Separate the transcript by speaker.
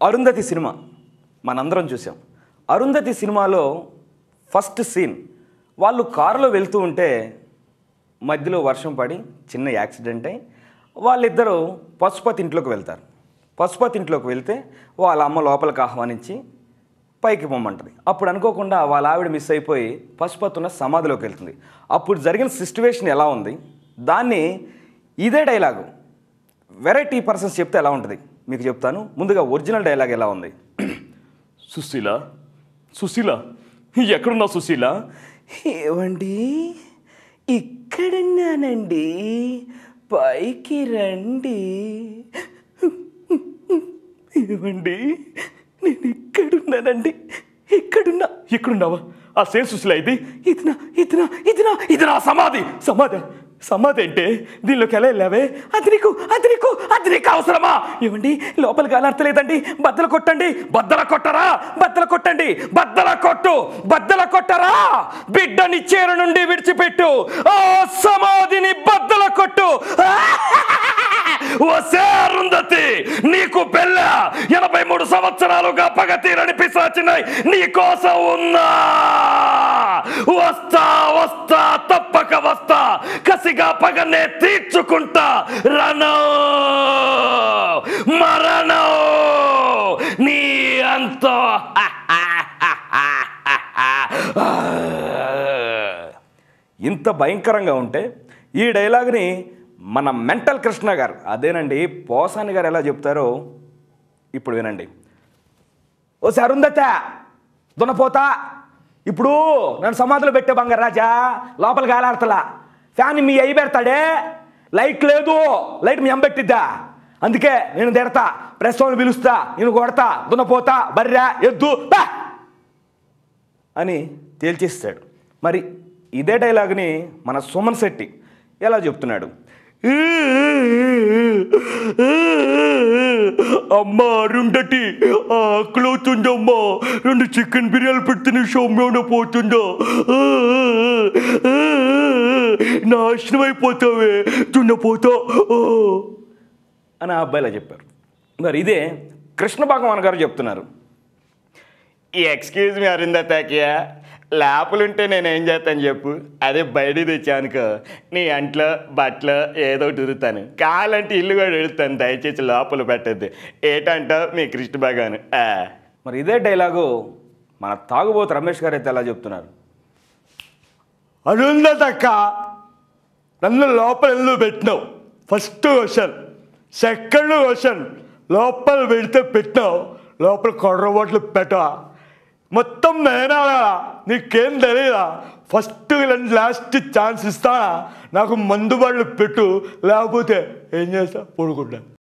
Speaker 1: Arundhati cinema మనందరం చూసాం. అరుంధతి సినిమాలో ఫస్ట్ సీన్ వాళ్ళు కారులో వెళ్తూ ఉంటే మధ్యలో వర్షం పడి చిన్న యాక్సిడెంట్ అయ్యి వాళ్ళిద్దరూ పశుపతి ఇంట్లోకి వెళ్తారు. పశుపతి ఇంట్లోకి వెళ్తే వాళ్ళ అమ్మ లోపలికి ఆహ్వానించి పైకి పొమ్మంటుంది. అప్పుడు అనుకోకుండా వాళ్ళ ఆవిడ మిస్ అయిపోయి పశుపతి ఉన్న సమాధిలోకి వెళ్తుంది. అప్పుడు జరిగిన సిచ్యువేషన్ ఎలా ఉంది, దాన్ని ఇదే డైలాగు వెరైటీ పర్సన్స్ చెప్తే ఎలా ఉంటుంది మీకు చెప్తాను. ముందుగా ఒరిజినల్ డైలాగ్ ఎలా ఉంది.
Speaker 2: సుశీల, సుశీల, ఎక్కడున్నా సుశీల?
Speaker 1: ఏవండి, ఇక్కడున్నానండి, పైకి రండి.
Speaker 2: ఏవండి, నేను ఇక్కడున్నానండి. ఎక్కడున్నావా? ఆ సేమ్ సుశీల ఇది. ఇది నా సమాధి. సమాధి అంటే దీనిలోకి ఎలా వెళ్ళావే? అది నీకు అవసరమా? ఏమండి, లోపలికి అలర్తలేదండి. బద్దలు కొట్టండి. బద్దల కొట్టరా. బిడ్డని చేరు నుండి విడిచిపెట్టు. ఆ సమాధిని బద్దల కొట్టు. వసే అరుంధతి, నీకు పెళ్ళ 83 సంవత్సరాలుగా పగ తీరని పిశాచినాయి నీ కోసం ఉన్నా. వస్తా తప్పక వస్తా. కసిగా పగనే తీర్చుకుంటా. మరణం నీ అంతా.
Speaker 1: ఇంత భయంకరంగా ఉంటే ఈ డైలాగ్ని మన మెంటల్ కృష్ణ గారు, అదేనండి పోసాని గారు ఎలా చెప్తారో ఇప్పుడు వినండి. ఓ అరుంధత దున్నపోతా, ఇప్పుడు నన్ను సమాధిలో పెట్టే బంగారు రాజా, లోపలికి ఆలాడతలా. ఫ్యాన్ మీ అయ్యి పెడతాడే, లైట్ లేదు, లైట్ మీ పెట్టిద్దా, అందుకే నేను తిడతా, ప్రెస్ వాళ్ళని పిలుస్తా, నేను కొడతా, దున్నపోతా, బర్రె ఎద్దు అని తేల్చేస్తాడు. మరి ఇదే డైలాగ్ని మన సుమన్ శెట్టి ఎలా చెప్తున్నాడు.
Speaker 2: అమ్మా అరుంధతి, ఆకలవుతుందమ్మా, 2 చికెన్ బిర్యానీ పెడితే సౌమ్యంగా పోతుందా? నాశనం అయిపోతావే దున్నపోతా
Speaker 1: అని ఆ అబ్బాయిలా చెప్పారు. మరి ఇదే కృష్ణ భగవాన్ గారు చెప్తున్నారు.
Speaker 2: ఎక్స్క్యూజ్ మీ అరుంధతాకియా, లోపలుంటే నేనేం చేస్తాను చెప్పు? అదే బయట తెచ్చానుకో, నీ అంట్లో బట్టలు ఏదో తిరుగుతాను, కావాలంటే ఇల్లు కూడా వెళుతాను, దయచేసి లోపల పెట్టద్దు. ఏటంటావు మీ కృష్ణ భగవాన్?
Speaker 1: మరి ఇదే డైలాగు మన తాగుబోతు రమేష్ గారు అయితే ఎలా చెప్తున్నారు.
Speaker 2: అరుంధతక్క, నన్ను లోపల ఎందుకు పెట్టినావు? First question. సెకండ్ క్వశ్చన్, లోపల పెడితే పెట్టినావు, లోపల కొర్రబొట్లు పెట్టా, మొత్తం నేనా? నీకేం తెలియదా? ఫస్ట్ లాస్ట్ ఛాన్స్ ఇస్తానా? నాకు మందుబాట్లు పెట్టు, లేకపోతే ఏం చేస్తా? పడుకుంటా.